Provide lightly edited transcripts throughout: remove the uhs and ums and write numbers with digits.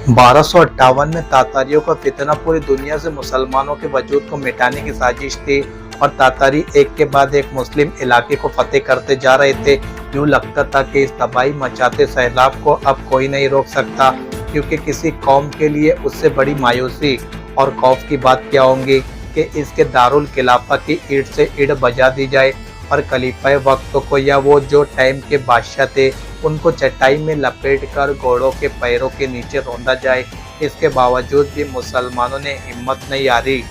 1258 में तातारियों का फितना पूरी दुनिया से मुसलमानों के वजूद को मिटाने की साजिश थी और तातारी एक के बाद एक मुस्लिम इलाके को फतेह करते जा रहे थे। यूं लगता था कि इस तबाही मचाते सैलाब को अब कोई नहीं रोक सकता, क्योंकि किसी कौम के लिए उससे बड़ी मायूसी और खौफ की बात क्या होंगी कि इसके दारुल खिलाफा की ईंट से ईंट बजा दी जाए और खलीफा वक्त को या वो जो टाइम के बादशाह थे उनको चटाई में लपेटकर घोड़ों के पैरों के नीचे रौंदा जाए। इसके बावजूद भी मुसलमानों ने हिम्मत नहीं हारी।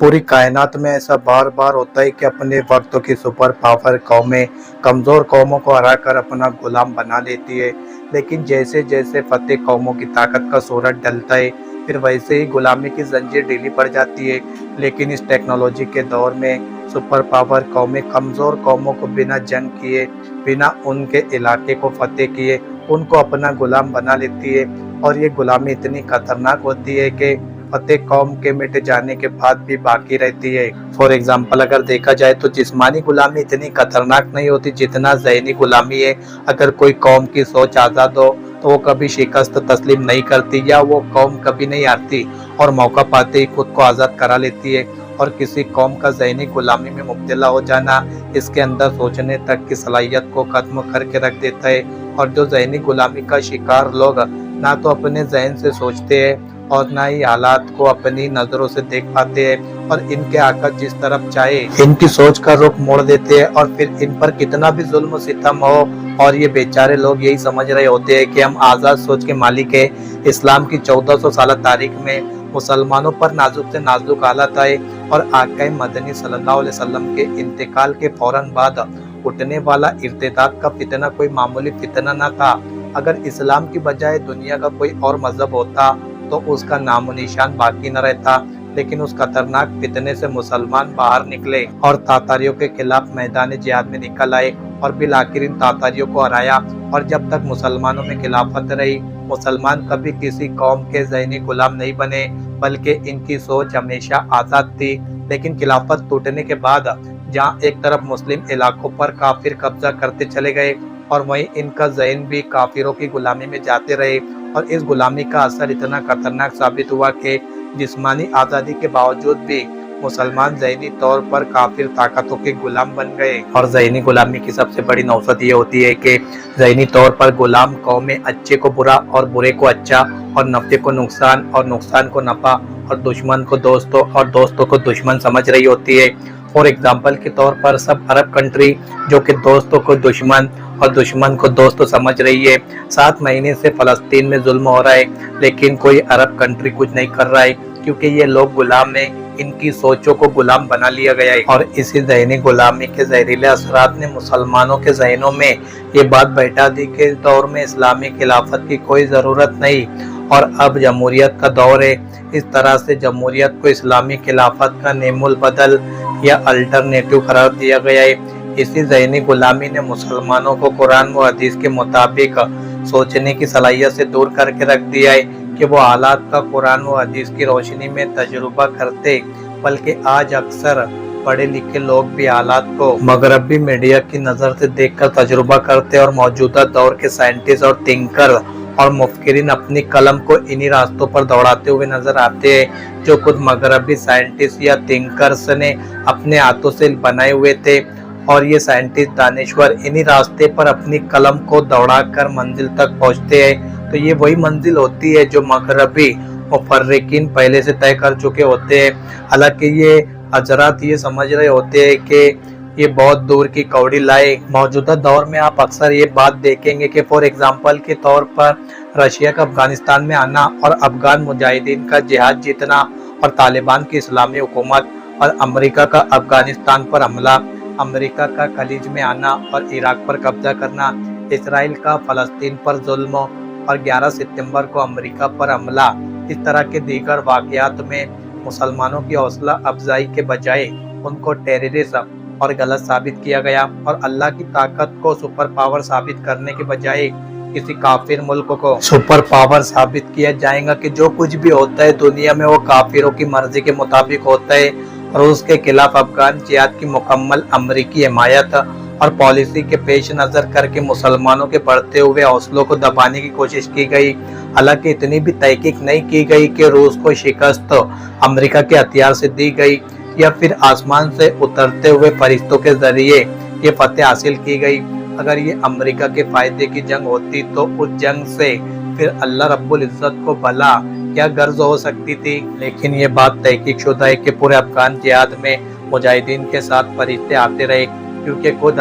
पूरी कायनात में ऐसा बार बार होता है कि अपने वक्त की सुपर पावर कौमें कमज़ोर कौमों को हराकर अपना गुलाम बना लेती है, लेकिन जैसे जैसे फतेह कौमों की ताकत का सूरज ढलता है फिर वैसे ही गुलामी की जंजीर ढीली पड़ जाती है। लेकिन इस टेक्नोलॉजी के दौर में सुपर पावर कौमें कमज़ोर कौमों को बिना जंग किए, बिना उनके इलाके को फतेह किए उनको अपना गुलाम बना लेती है। और ये गुलामी इतनी खतरनाक होती है कि फतेह कौम के मिट जाने के बाद भी बाकी रहती है। फॉर एग्जाम्पल अगर देखा जाए तो जिस्मानी गुलामी इतनी खतरनाक नहीं होती जितना ज़हनी गुलामी है। अगर कोई कौम की सोच आज़ाद हो तो वो कभी शिकस्त तस्लीम नहीं करती या वो कौम कभी नहीं हारती और मौका पाते ही खुद को आज़ाद करा लेती है। और किसी कौम का ज़हनी गुलामी में मुब्तला हो जाना इसके अंदर सोचने तक की सलाहियत को खत्म करके रख देता है। और जो ज़हनी गुलामी का शिकार लोग ना तो अपने जहन से सोचते हैं और ना ही हालात को अपनी नजरों से देख पाते हैं और इनके आका जिस तरफ चाहे इनकी सोच का रुख मोड़ देते हैं और फिर इन पर कितना भी जुल्म सितम हो और ये बेचारे लोग यही समझ रहे होते हैं कि हम आज़ाद सोच के मालिक है। इस्लाम की 1400 साल तारीख में मुसलमानों पर नाजुक से नाजुक हालत आए और आका मदनी सल्लल्लाहु अलैहि वसल्लम के इंतकाल के फौरन बाद उठने वाला इर्तिदाद का फितना कोई मामूली फितना न था। अगर इस्लाम की बजाय दुनिया का कोई और मजहब होता तो उसका नामो निशान बाकी न रहता। लेकिन उस खतरनाक फितने से मुसलमान बाहर निकले और तातारियों के खिलाफ मैदान जिहाद में निकल आए और बिल आखिर इन तातारियों को हराया। और जब तक मुसलमानों में खिलाफत रही मुसलमान कभी किसी कौम के ज़हनी गुलाम नहीं बने, बल्कि इनकी सोच हमेशा आज़ाद थी। लेकिन खिलाफत टूटने के बाद जहाँ एक तरफ मुस्लिम इलाकों पर काफिर कब्जा करते चले गए और वहीं इनका ज़हन भी काफिरों की गुलामी में जाते रहे। और इस गुलामी का असर इतना खतरनाक साबित हुआ कि जिस्मानी आज़ादी के बावजूद भी मुसलमान ज़हनी तौर पर काफिर ताकतों के गुलाम बन गए। और ज़हनी गुलामी की सबसे बड़ी नौसत ये होती है कि ज़हनी तौर पर गुलाम कौमें अच्छे को बुरा और बुरे को अच्छा और नफ़े को नुकसान और नुकसान को नफ़ा और दुश्मन को दोस्तों और दोस्तों को दुश्मन समझ रही होती है। फॉर एग्जाम्पल के तौर पर सब अरब कंट्री जो कि दोस्तों को दुश्मन और दुश्मन को दोस्त समझ रही है। 7 महीने से फलस्तीन में जुल्म हो रहा है लेकिन कोई अरब कंट्री कुछ नहीं कर रहा है, क्योंकि ये लोग गुलाम हैं, इनकी सोचों को गुलाम बना लिया गया है। और इसी ज़हनी गुलामी के जहरीले असरात ने मुसलमानों के जहनों में ये बात बैठा दी कि इस दौर में इस्लामी खिलाफत की कोई ज़रूरत नहीं और अब जमहूरियत का दौर है। इस तरह से जमहूरियत को इस्लामी खिलाफत का नेमुल बदल या अल्टरनेटिव करार दिया गया है। इसी ज़हनी गुलामी ने मुसलमानों को कुरान व हदीस के मुताबिक सोचने की सलाहियत से दूर करके रख दिया है कि वो हालात का कुरान व हदीस की रोशनी में तजुर्बा करते, बल्कि आज अक्सर पढ़े लिखे लोग भी हालात को मगरबी मीडिया की नज़र से देखकर तजुर्बा करते और मौजूदा दौर के साइंटिस्ट और थिंकर और मुफक्किरीन अपनी कलम को इन्हीं रास्तों पर दौड़ाते हुए नजर आते हैं जो खुद मगरबी साइंटिस्ट या थिंकर्स ने अपने हाथों से बनाए हुए थे। और ये साइंटिस्ट दानिश्वर इन्हीं रास्ते पर अपनी कलम को दौड़ाकर मंजिल तक पहुंचते हैं। तो ये वही मंजिल होती है जो मगरबी मुफर्रिकीन पहले से तय कर चुके होते हैं। हालांकि ये हजरात ये समझ रहे होते हैं कि ये बहुत दूर की कौड़ी लाए। मौजूदा दौर में आप अक्सर ये बात देखेंगे कि फॉर एग्जांपल के तौर पर रशिया का अफगानिस्तान में आना और अफगान मुजाहिदीन का जिहाद जीतना और तालिबान की इस्लामी हुकूमत और अमेरिका का अफगानिस्तान पर हमला, अमेरिका का खलीज में आना और इराक पर कब्जा करना, इसराइल का फ़लस्तीन पर जुल्म और 11 सितंबर को अमेरिका पर हमला, इस तरह के दीगर वाक़यात में मुसलमानों की हौसला अफजाई के बजाय उनको टेररिस्ट और गलत साबित किया गया। और अल्लाह की ताकत को सुपर पावर साबित करने के बजाय किसी काफिर मुल्क को सुपर पावर साबित किया जाएगा कि जो कुछ भी होता है दुनिया में वो काफिरों की मर्जी के मुताबिक होता है। और उसके खिलाफ अफगान जिहाद की मुकम्मल अमरीकी हिमायत और पॉलिसी के पेश नज़र करके मुसलमानों के बढ़ते हुए हौसलों को दबाने की कोशिश की गई। हालांकि इतनी भी तहकीक नहीं की गई कि रूस को शिकस्त अमेरिका के हथियार से दी गई या फिर आसमान से उतरते हुए फरिश्तों के जरिए ये फतेह हासिल की गई। अगर ये अमेरिका के फायदे की जंग होती तो उस जंग से फिर अल्लाह रब्बुल इज्जत को भला क्या गर्ज हो सकती थी। लेकिन ये बात तहकीक शुदा है कि पूरे अफगान जिहाद में मुजाहिदीन के साथ फरिश्ते आते रहे, क्योंकि खुद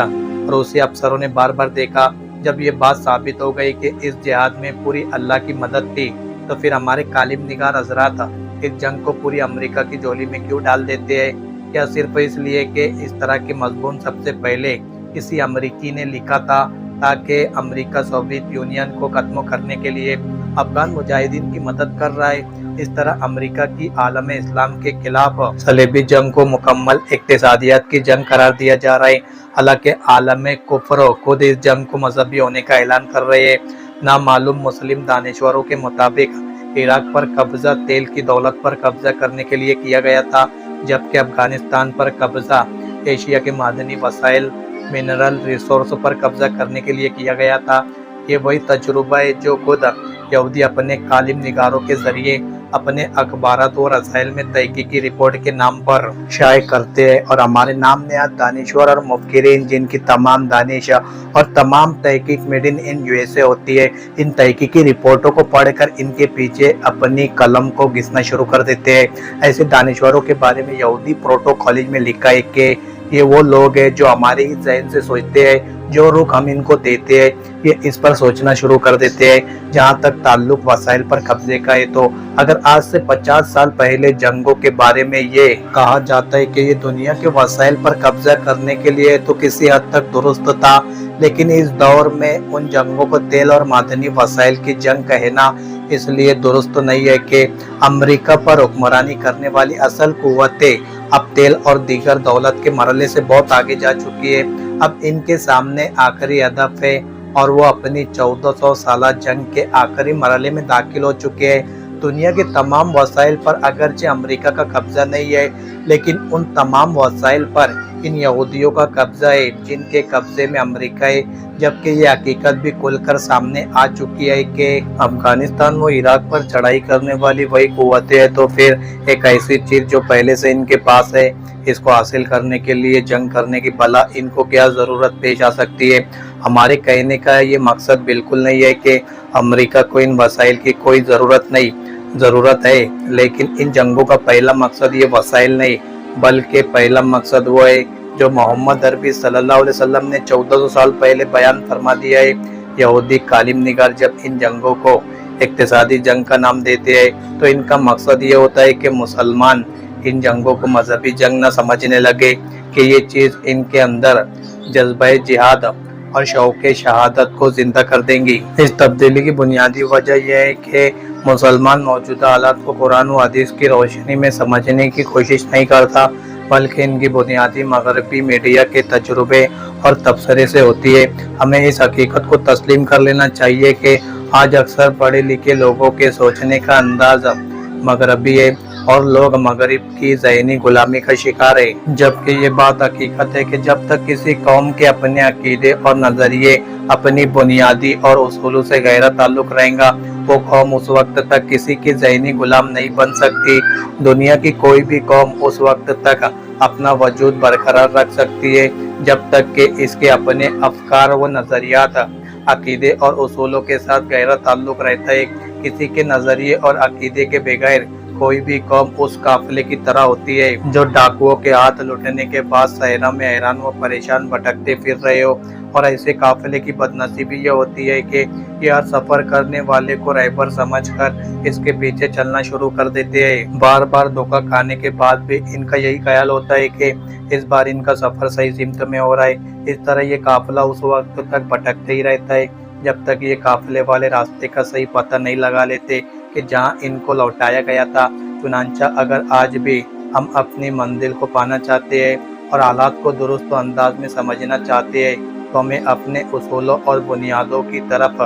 रूसी अफसरों ने बार बार देखा जब ये बात साबित हो गई कि इस जिहाद में पूरी अल्लाह की मदद थी, तो फिर हमारे कालिम निगार हजरात इस जंग को पूरी अमेरिका की झोली में क्यों डाल देते हैं? क्या सिर्फ इसलिए कि इस तरह के मजमून सबसे पहले किसी अमेरिकी ने लिखा था ताकि अमेरिका सोवियत यूनियन को खत्म करने के लिए अफगान मुजाहिदीन की मदद कर रहा है? इस तरह अमेरिका की आलम इस्लाम के खिलाफ सलेबी जंग को मुकम्मल इक्तिसादियत की जंग करार दिया जा रहा है। हालांकि आलम कुफ्र खुद इस जंग को मजहबी होने का ऐलान कर रहे हैं। नामालूम मुस्लिम दानिश्वरों के मुताबिक इराक पर कब्जा तेल की दौलत पर कब्जा करने के लिए किया गया था, जबकि अफगानिस्तान पर कब्जा एशिया के मादनी वसाइल मिनरल रिसोर्स पर कब्जा करने के लिए किया गया था। ये वही तजुर्बा है जो खुद यहूदी अपने कालिम निगारों के जरिए अपने अखबारात और रसाइल में तहकीकी रिपोर्ट के नाम पर शाये करते हैं, और हमारे नाम नहाद दानिश्वर और मुफक्किरीन जिनकी तमाम दानिश और तमाम तहकीक मेड इन यूएसए होती है, इन तहकीकी रिपोर्टों को पढ़कर इनके पीछे अपनी कलम को घिसना शुरू कर देते हैं। ऐसे दानिश्वरों के बारे में यहूदी प्रोटोकॉलेज में लिखा है कि ये वो लोग हैं जो हमारे ही ज़हन से सोचते हैं, जो रुख हम इनको देते हैं ये इस पर सोचना शुरू कर देते हैं। जहाँ तक ताल्लुक वसाइल पर कब्जे का है, तो अगर आज से 50 साल पहले जंगों के बारे में ये कहा जाता है कि ये दुनिया के वसाइल पर कब्जा करने के लिए, तो किसी हद तक दुरुस्त था। लेकिन इस दौर में उन जंगों को तेल और मादनी वसाइल की जंग कहना इसलिए दुरुस्त नहीं है कि अमेरिका पर हुक्मरानी करने वाली असल कुव्वतें अब तेल और दीगर दौलत के मरहले से बहुत आगे जा चुकी है। अब इनके सामने आखिरी हदफ है और वो अपनी 1400 साला जंग के आखिरी मरहले में दाखिल हो चुके हैं। दुनिया के तमाम वसाइल पर अगरचे अमेरिका का कब्जा नहीं है, लेकिन उन तमाम वसाइल पर इन यहूदियों का कब्जा है जिनके कब्जे में अमेरिका है। जबकि ये हकीकत भी खुलकर सामने आ चुकी है कि अफगानिस्तान व इराक पर चढ़ाई करने वाली वही कुव्वतें हैं, तो फिर एक ऐसी चीज जो पहले से इनके पास है, इसको हासिल करने के लिए जंग करने की भला इनको क्या जरूरत पेश आ सकती है। हमारे कहने का ये मकसद बिल्कुल नहीं है कि अमेरिका को इन वसाइल की कोई ज़रूरत है, लेकिन इन जंगों का पहला मकसद ये वसाइल नहीं, बल्कि पहला मकसद वो है जो मोहम्मद अरबी सल्लल्लाहु अलैहि वसल्लम ने 1400 साल पहले बयान फरमा दिया है। यहूदी कालिम निगार जब इन जंगों को इक्तिसादी जंग का नाम देते हैं, तो इनका मकसद ये होता है कि मुसलमान इन जंगों को मजहबी जंग न समझने लगे कि ये चीज़ इनके अंदर जज्बा जिहाद और शौक़ शहादत को जिंदा कर देंगी। इस तब्दीली की बुनियादी वजह यह है कि मुसलमान मौजूदा हालात को कुरान और हदीस की रोशनी में समझने की कोशिश नहीं करता, बल्कि इनकी बुनियादी मगरबी मीडिया के तजुर्बे और तबसरे से होती है। हमें इस हकीकत को तस्लीम कर लेना चाहिए कि आज अक्सर पढ़े लिखे लोगों के सोचने का अंदाज मगरबी है और लोग मगरिब की ज़हनी गुलामी का शिकार है। जबकि ये बात हकीकत है कि जब तक किसी कौम के अपने अकीदे और नज़रिए अपनी बुनियादी और उसूलों से गहरा ताल्लुक रहेगा, वो कौम उस वक्त तक किसी की ज़हनी गुलाम नहीं बन सकती। दुनिया की कोई भी कौम उस वक्त तक अपना वजूद बरकरार रख सकती है जब तक कि इसके अपने अफकार व नज़रियात, अकीदे और उसूलों के साथ गहरा ताल्लुक रहता है। किसी के नज़रिए और अकीदे के बगैर कोई भी कौम उस काफिले की तरह होती है जो डाकुओं के हाथ लुटने के बाद सहरा में हैरान व परेशान भटकते फिर रहे हो। और ऐसे काफिले की बदनसीबी यह होती है कि ये हर सफर करने वाले को रहबर समझकर इसके पीछे चलना शुरू कर देते हैं। बार बार धोखा खाने के बाद भी इनका यही ख्याल होता है कि इस बार इनका सफर सही सिमत में हो रहा है। इस तरह ये काफिला उस वक्त तक भटकते ही रहता है जब तक ये काफिले वाले रास्ते का सही पता नहीं लगा लेते कि जहाँ इनको लौटाया गया था। चुनांचा अगर आज भी हम अपनी मंजिल को पाना चाहते हैं और हालात को दुरुस्त अंदाज में समझना चाहते हैं, तो हमें अपने उसूलों और बुनियादों की तरफ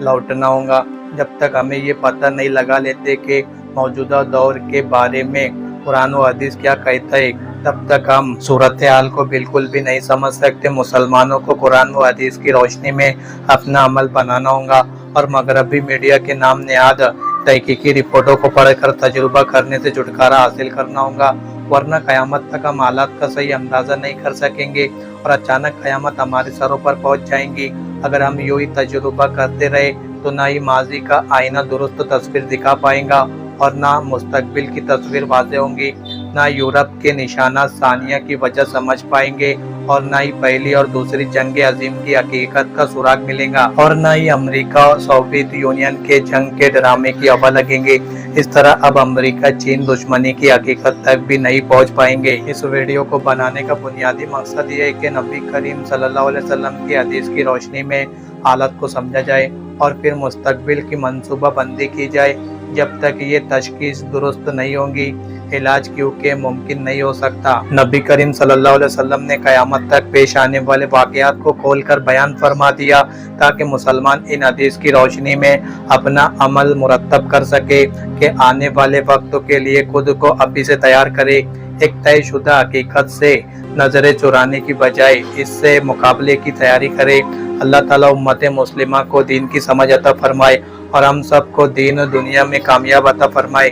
लौटना होगा। जब तक हमें ये पता नहीं लगा लेते कि मौजूदा दौर के बारे में कुरान और हदीस क्या कहता है, तब तक हम सूरत हाल को बिल्कुल भी नहीं समझ सकते। मुसलमानों को कुरान व हदीस की रोशनी में अपना अमल बनाना होगा और मगरबी मीडिया के नाम नेहाद तहकीकी रिपोर्टों को पढ़कर तजुर्बा करने से छुटकारा हासिल करना होगा, वरना कयामत तक हम हालात का सही अंदाजा नहीं कर सकेंगे और अचानक कयामत हमारे सरों पर पहुंच जाएंगी। अगर हम यूं ही तजुर्बा करते रहे तो ना ही माजी का आईना दुरुस्त तस्वीर दिखा पाएगा और ना मुस्तकबिल की तस्वीर वाज़ेह होंगी, ना यूरोप के निशाना सानिया की वजह समझ पाएंगे और ना ही पहली और दूसरी जंग अजीम की हकीकत का सुराग मिलेगा और ना ही अमेरिका और सोवियत यूनियन के जंग के ड्रामे की हवा लगेंगे। इस तरह अब अमेरिका चीन दुश्मनी की हकीकत तक भी नहीं पहुंच पाएंगे। इस वीडियो को बनाने का बुनियादी मकसद ये है कि नबी करीम सल्लल्लाहु अलैहि वसल्लम की हदीस की रोशनी में हालत को समझा जाए और फिर मुस्तकबिल की मंसूबा बंदी की जाए। जब तक ये तशखीस दुरुस्त नहीं होगी, इलाज क्योंकि मुमकिन नहीं हो सकता। नबी करीम सल्लल्लाहु अलैहि वसल्लम ने क़यामत तक पेश आने वाले वाक़यात को खोलकर बयान फरमा दिया ताकि मुसलमान इन हदीस की रोशनी में अपना अमल मुरतब कर सके कि आने वाले वक्तों के लिए खुद को अभी से तैयार करे। एक तयशुदा हकीकत से नजरें चुराने की बजाय इससे मुकाबले की तैयारी करे। अल्लाह ताला उम्मत मुस्लिमा को दीन की समझ अता फरमाए और हम सब को दीन दुनिया में कामयाब अता फरमाए।